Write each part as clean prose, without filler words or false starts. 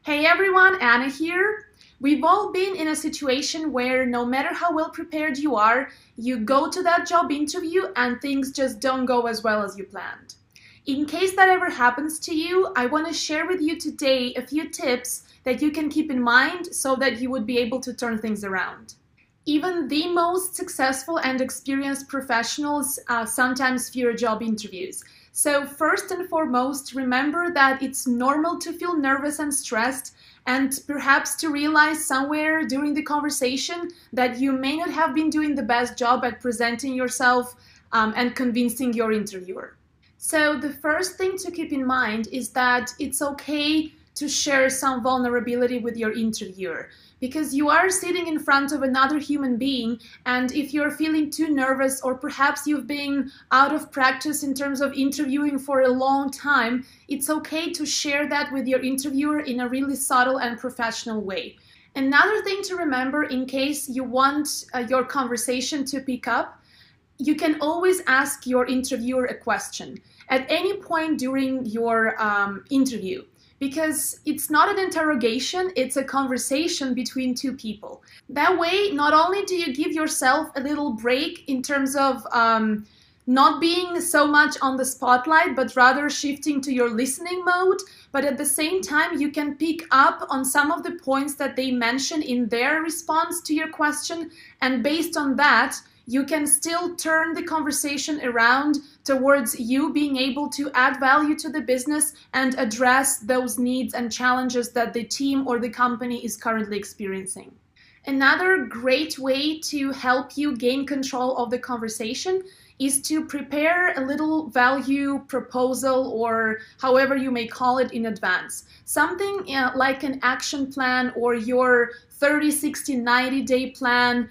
Hey everyone, Anna here. We've all been in a situation where no matter how well prepared you are, you go to that job interview and things just don't go as well as you planned. In case that ever happens to you, I want to share with you today a few tips that you can keep in mind so that you would be able to turn things around. Even the most successful and experienced professionals sometimes fear job interviews. So first and foremost, remember that it's normal to feel nervous and stressed, and perhaps to realize somewhere during the conversation that you may not have been doing the best job at presenting yourself and convincing your interviewer. So the first thing to keep in mind is that it's okay to share some vulnerability with your interviewer, because you are sitting in front of another human being, and if you're feeling too nervous, or perhaps you've been out of practice in terms of interviewing for a long time, it's okay to share that with your interviewer in a really subtle and professional way. Another thing to remember, in case you want your conversation to pick up, you can always ask your interviewer a question at any point during your interview, because it's not an interrogation, it's a conversation between two people. That way, not only do you give yourself a little break in terms of not being so much on the spotlight, but rather shifting to your listening mode, but at the same time, you can pick up on some of the points that they mention in their response to your question, and based on that, you can still turn the conversation around towards you being able to add value to the business and address those needs and challenges that the team or the company is currently experiencing. Another great way to help you gain control of the conversation is to prepare a little value proposal, or however you may call it, in advance. Something like an action plan or your 30, 60, 90-day plan,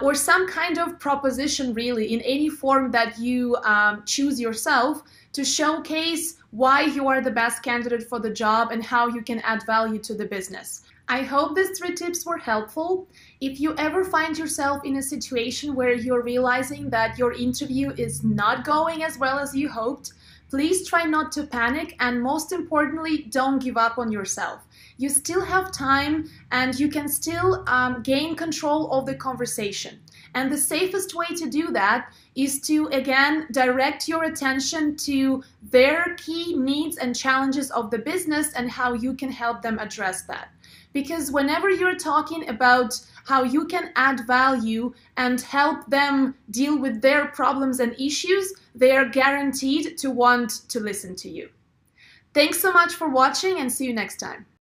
or some kind of proposition, really, in any form that you choose yourself, to showcase why you are the best candidate for the job and how you can add value to the business. I hope these 3 tips were helpful. If you ever find yourself in a situation where you're realizing that your interview is not going as well as you hoped, please try not to panic, and most importantly, don't give up on yourself. You still have time, and you can still gain control of the conversation. And the safest way to do that is to, again, direct your attention to their key needs and challenges of the business and how you can help them address that. Because whenever you're talking about how you can add value and help them deal with their problems and issues, they are guaranteed to want to listen to you. Thanks so much for watching, and see you next time.